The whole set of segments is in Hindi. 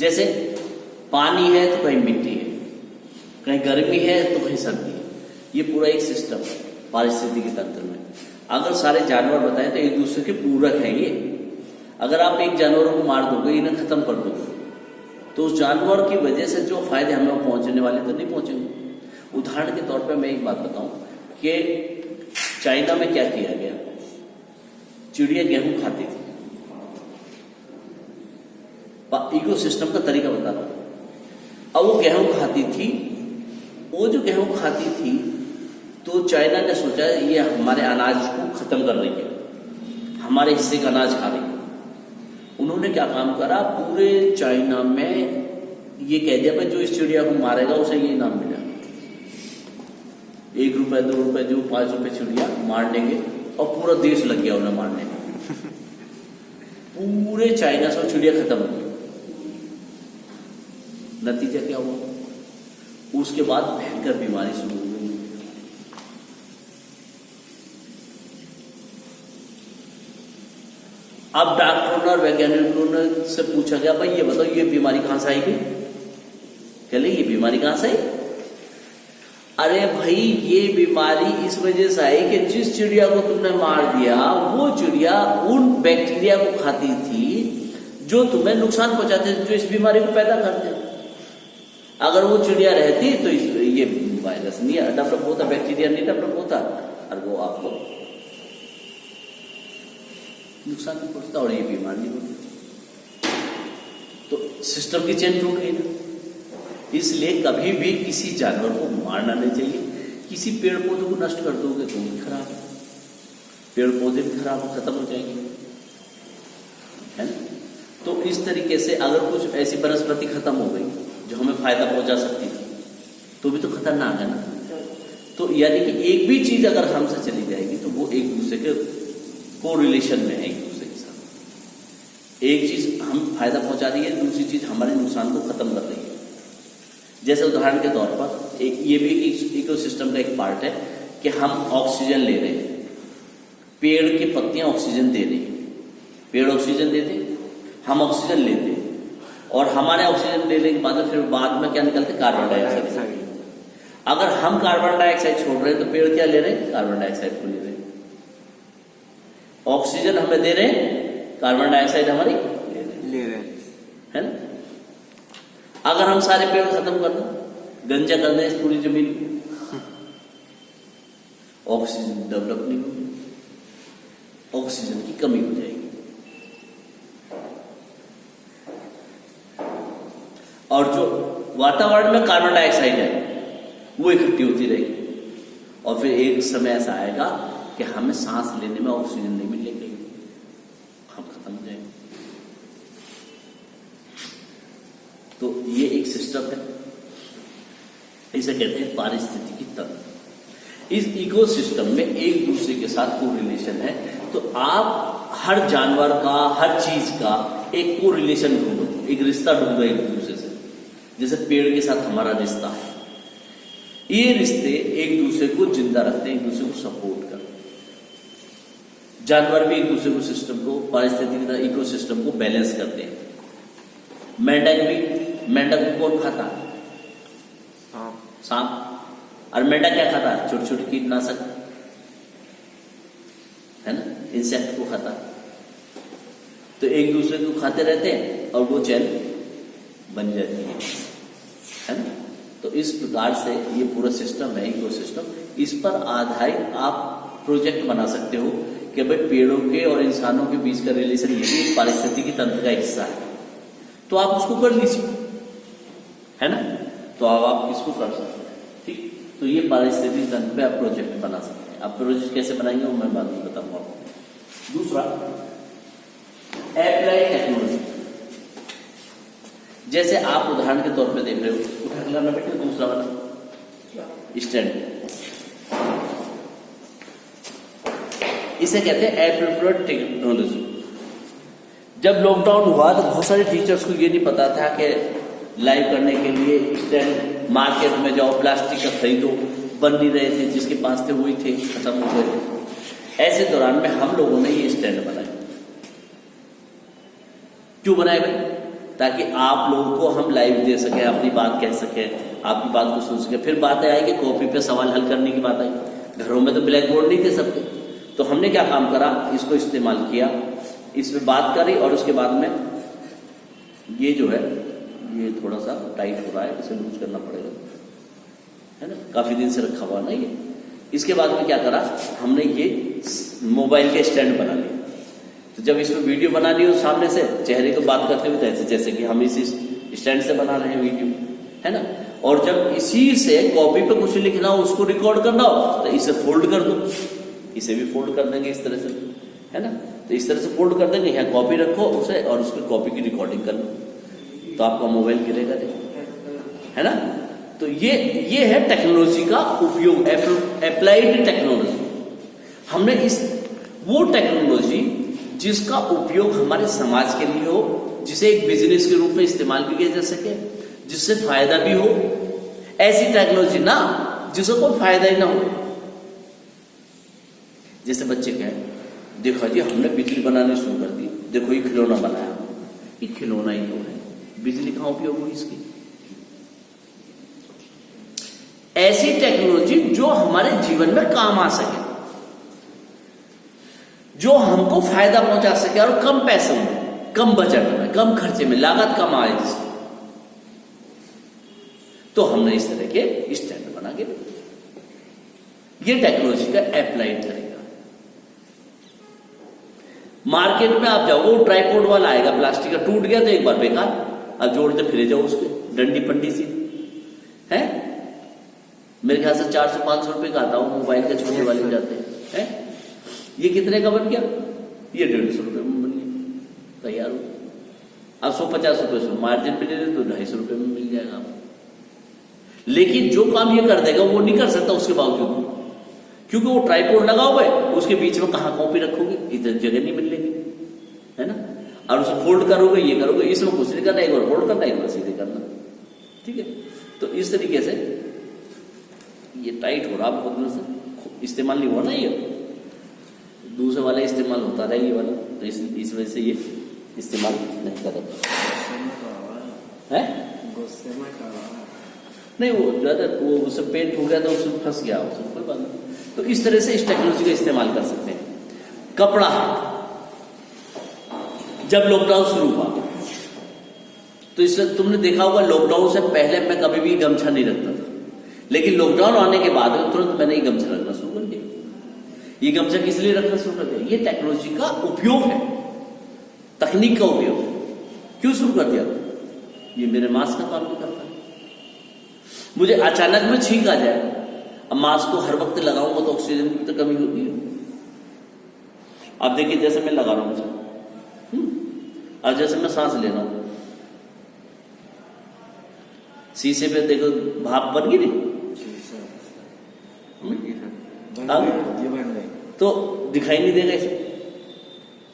जैसे पानी है तो कहीं मिट्टी है, कहीं गर्मी है तो कहीं सर्दी है। ये पूरा एक सिस्टम है पारिस्थितिकी तंत्र में। अगर सारे जानवर बताएं तो एक दूसरे के पूरक हैं ये। अगर आप एक जानवर को मार दोगे, इन्हें खत्म कर दोगे, तो उस जानवर की वजह से जो फायदे हमें पहुंचने वाले तो नहीं पहुंचेंगे। उदाहरण के तौर पे मैं एक बात बताऊं कि चाइना में क्या किया गया, चिड़िया गेहूं खाती थी। इकोसिस्टम का तरीका बता रहा हूं। अब वो गेहूं खाती थी, वो जो गेहूं खाती थी तो चाइना ने सोचा ये हमारे अनाज को खत्म कर रही है, हमारे हिस्से का अनाज खा रही है। उन्होंने क्या काम करा, पूरे चाइना में ये कह दिया भाई जो इस चिड़िया को मारेगा उसे ये इनाम मिलेगा। 1 रुपए 2 रुपए जो 5 रुपए चिड़िया मार देंगे, और पूरा देश लग गया उन्हें मारने में। पूरे चाइना से चिड़िया खत्म हो गई। नतीजा क्या हुआ, उसके बाद भयंकर बीमारी शुरू हो गई। अब डॉक्टरों और वैज्ञानिकों से पूछा गया भाई ये बताओ ये बीमारी कहां से आएगी। कहले ये बीमारी कहां से आई? अरे भाई ये बीमारी इस वजह से आई कि जिस चिड़िया को तुमने मार दिया वो चिड़िया उन बैक्टीरिया को खाती थी जो तुम्हें नुकसान पहुंचाते थे, जो इस बीमारी को पैदा करते थे। अगर वो चिड़िया रहती तो ये वायरस नहीं डेवलप होता, बैक्टीरिया नहीं डेवलप होता, और वो आपको नुकसान नहीं पहुंचता और ये बीमार नहीं होती। तो सिस्टम की चेन टूट गई ना। इसलिए कभी भी किसी जानवर को मारना नहीं चाहिए। किसी पेड़ पौधे को नष्ट कर दोगे तो भी खराब है, पेड़ पौधे भी खराब खत्म हो जाएंगे, है ना। तो इस तरीके से अगर कुछ ऐसी वनस्पति खत्म हो गई जो हमें फायदा पहुंचा सकती थी तो भी तो खतरनाक है ना। तो यानी कि एक भी चीज अगर हमसे चली जाएगी तो वो एक दूसरे के कोरिलेशन में है, एक दूसरे के साथ। एक चीज हम फायदा पहुंचा रही है, दूसरी चीज हमारे नुकसान को खत्म कर रही है। जैसे उदाहरण के तौर पर ये भी इकोसिस्टम का एक पार्ट है कि हम ऑक्सीजन ले रहे हैं, पेड़ की पत्तियां ऑक्सीजन दे रही हैं, पेड़ ऑक्सीजन देते, हम ऑक्सीजन लेते, और हमारे ऑक्सीजन लेने के बाद में क्या निकलते, कार्बन डाइऑक्साइड। अगर हम कार्बन डाइऑक्साइड छोड़ रहे हैं तो पेड़ क्या ले रहे हैं, कार्बन डाइऑक्साइड को ले रहे हैं। ऑक्सीजन हमें दे रहे हैं, कार्बन डाइऑक्साइड हमारी ले रहे हैं, है ना। अगर हम सारे पेड़ खत्म कर दें, गंजा कर दें इस पूरी जमीन को, ऑक्सीजन डेवलप नहीं होगी, ऑक्सीजन की कमी हो जाएगी, और जो वातावरण में कार्बन डाइऑक्साइड है वो इकट्ठी होती रहेगी, और फिर एक समय ऐसा आएगा कि हमें सांस लेने में ऑक्सीजन नहीं मिलेगी, हम खत्म हो जाएंगे। तो ये एक सिस्टम है, इसे कहते हैं पारिस्थितिकी तंत्र। इस इकोसिस्टम में एक दूसरे के साथ कोरिलेशन है। तो आप हर जानवर का, हर चीज का एक कोरिलेशन ढूंढो, एक रिश्ता ढूंढो एक दूसरे से। जैसे पेड़ के साथ हमारा रिश्ता है, ये रिश्ते एक दूसरे को जिंदा रखते हैं, एक दूसरे को सपोर्ट करते हैं। जानवर भी एक दूसरे को सिस्टम को, पारिस्थितिकी इकोसिस्टम को बैलेंस करते हैं। मेंढक भी, मेंढक को कौन खाता है, सांप। और मेंढक क्या खाता है, छोटे छोटे कीटनाशक, है ना, इंसेक्ट को खाता है। तो एक दूसरे को खाते रहते हैं और वो चैन बन जाती है ना। तो इस प्रकार से ये पूरा सिस्टम है, इकोसिस्टम। इस पर आधारित आप प्रोजेक्ट बना सकते हो कि भाई पेड़ों के और इंसानों के बीच का रिलेशन ये भी पारिस्थितिकी तंत्र का हिस्सा है, तो आप उसको कर लीजिए, है ना। तो अब आप इसको कर सकते हैं, ठीक। तो ये पारिस्थितिकी तंत्र पे आप प्रोजेक्ट बना सकते हैं। आप प्रोजेक्ट कैसे बनाएंगे वो मैं बाद में बताऊंगा आपको। दूसरा, अप्लाई टेक्नोलॉजी। जैसे आप उदाहरण के तौर पे देख रहे हो, उठा के लाना बेटे दूसरा वाला स्टैंड, इसे कहते हैं एप्रोप्रिएट टेक्नोलॉजी। जब लॉकडाउन हुआ तो बहुत सारे टीचर्स को ये नहीं पता था कि लाइव करने के लिए स्टैंड मार्केट में जाओ, प्लास्टिक का खरीदो, बन नहीं रहे थे, जिसके पास थे वही थे, खत्म हो गए थे। ऐसे दौरान में हम लोगों ने ये स्टैंड बनाए। क्यों बनाए भाई? ताकि आप लोगों को हम लाइव दे सके, अपनी बात कह सके, आपकी बात को सुन सके। फिर बातें आई कि कॉपी पे सवाल हल करने की बात आई। घरों में तो ब्लैक बोर्ड नहीं थे सबके, तो हमने क्या काम करा, इसको इस्तेमाल किया, इसमें बात करी और उसके बाद में ये जो है ये थोड़ा सा टाइट हो रहा है, इसे लूज करना पड़ेगा, है ना, काफी दिन से रखा हुआ ना ये। इसके बाद में क्या करा, हमने ये मोबाइल के स्टैंड बना लिया। तो जब इसमें वीडियो बना ली हो सामने से चेहरे को बात करते हुए, जैसे कि हम इस स्टैंड से बना रहे हैं वीडियो, है ना। और जब इसी से कॉपी पे कुछ लिखना हो, उसको रिकॉर्ड करना हो, तो इसे फोल्ड कर दो, इसे भी फोल्ड कर देंगे इस तरह से, है ना। तो इस तरह से फोल्ड कर देंगे, यहाँ कॉपी रखो उसे और उसकी कॉपी की रिकॉर्डिंग कर लो, तो आपका मोबाइल गिरेगा नहीं, है ना। तो ये है टेक्नोलॉजी का उपयोग, अप्लाइड टेक्नोलॉजी। हमने वो टेक्नोलॉजी जिसका उपयोग हमारे समाज के लिए हो, जिसे एक बिजनेस के रूप में इस्तेमाल भी किया जा सके, जिससे फायदा भी हो, ऐसी टेक्नोलॉजी ना जिससे कोई फायदा ही ना हो। जैसे बच्चे कहें, देखो जी हमने बिजली बनानी शुरू कर दी, देखो ये खिलौना बनाया, ये खिलौना ही तो है, बिजली कहां उपयोग हुई इसकी। ऐसी टेक्नोलॉजी जो हमारे जीवन में काम आ सके, जो हमको फायदा पहुंचा सके और कम पैसे में, कम बजट में, कम खर्चे में, लागत कम आए जिसकी, तो हमने इस तरह के स्टैंड बना के, ये टेक्नोलॉजी का अप्लाइड तरीका। मार्केट में आप जाओ, वो ट्राइपॉड वाला आएगा प्लास्टिक का, टूट गया तो एक बार बेकार, अब जोड़ते फिरे जाओ उसके, डंडी पंडी सी है। मेरे ख्याल से 400-500 रुपए का आता हो, मोबाइल के छोटे वाले जाते हैं। ये कितने का बन गया, ये 150 रुपए में बन गया, तैयार हो। अब 150 रुपए से मार्जिन पे ले तो 250 रुपए में मिल जाएगा आपको। लेकिन जो काम ये कर देगा वो नहीं कर सकता उसके बावजूद, क्योंकि वो ट्राइपॉड लगा हुआ है, उसके बीच में कहां कॉपी रखोगे, इधर जगह नहीं मिलेगी, है ना। और उसे फोल्ड करोगे, ये करोगे, इसमें कुछ नहीं करना, एक बार फोल्ड करना, एक बार सीधे करना, ठीक है। तो इस तरीके से ये टाइट हो रहा, बहुत दिनों से इस्तेमाल नहीं हुआ ना, ये दूसरे वाला इस्तेमाल होता रहा ये वाला, तो इस वजह से ये इस्तेमाल नहीं कर रहा है। नहीं वो ज्यादा वो उससे पेंट हो गया तो उसमें फंस गया, उसमें कोई बात नहीं। तो इस तरह से इस टेक्नोलॉजी का इस्तेमाल कर सकते हैं। कपड़ा, जब लॉकडाउन शुरू हुआ तो इससे तुमने देखा होगा, लॉकडाउन से पहले मैं कभी भी गमछा नहीं रखता था, लेकिन लॉकडाउन आने के बाद तुरंत मैंने ये गमछा रखना शुरू कर दिया। ये गमछा किस लिए रखना शुरू कर दिया, ये टेक्नोलॉजी का उपयोग है, तकनीक का उपयोग है। क्यों शुरू कर दिया, ये मेरे मास्क का काम नहीं करता। मुझे अचानक में छींक आ जाए, अब मास्क को हर वक्त लगाऊंगा तो ऑक्सीजन की तो कमी होती है। अब देखिए जैसे मैं लगा रहा हूं, और जैसे मैं सांस ले रहा हूं, शीशे पे देखो भाप बन गई नहीं, तो दिखाई नहीं देगा इसे,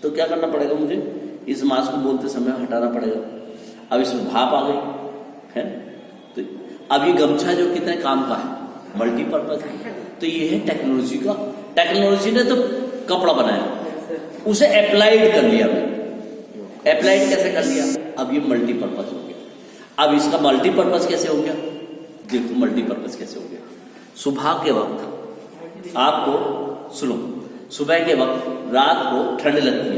तो क्या करना पड़ेगा, मुझे इस मास्क को बोलते समय हटाना पड़ेगा। अब इसमें भाप आ गई है, तो अब ये गमछा जो कितने काम का है, मल्टीपर्पज है। तो ये है टेक्नोलॉजी का, टेक्नोलॉजी ने तो कपड़ा बनाया, उसे अप्लाइड कर लिया मैंने। अप्लाइड कैसे कर लिया, अब ये मल्टीपर्पज हो गया। अब इसका मल्टीपर्पज कैसे हो गया, देखो मल्टीपर्पज कैसे हो गया। सुबह के वक्त आपको, सुनो, सुबह के वक्त रात को ठंड लगती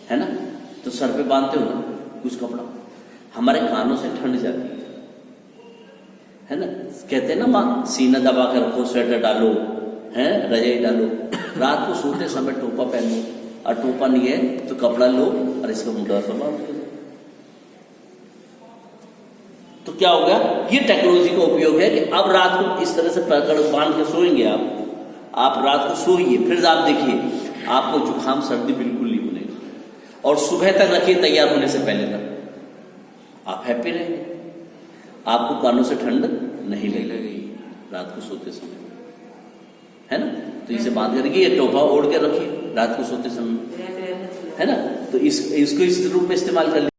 है ना, तो सर पे बांधते हो ना कुछ कपड़ा, हमारे कानों से ठंड जाती है ना। कहते हैं ना माँ, सीना दबा कर रखो, स्वेटर डालो, है रजाई डालो, रात को सोते समय टोपा पहन लो, और टोपा नहीं है तो कपड़ा लो और इसका मुंडा पर बांध दो। तो क्या हो गया, ये टेक्नोलॉजी का उपयोग है कि अब रात को इस तरह से पकड़ बांध के सोएंगे आप रात को सोइए, फिर आप देखिए आपको जुकाम सर्दी बिल्कुल नहीं होनेगा, और सुबह तक रखिए तैयार होने से पहले तक, आप हैप्पी रहेंगे, आपको कानों से ठंड नहीं लगेगी रात को सोते समय, है ना। तो इसे बांध करके ये टोपा ओढ़ के रखिए रात को सोते समय, है ना। तो इसको इस रूप में इस्तेमाल कर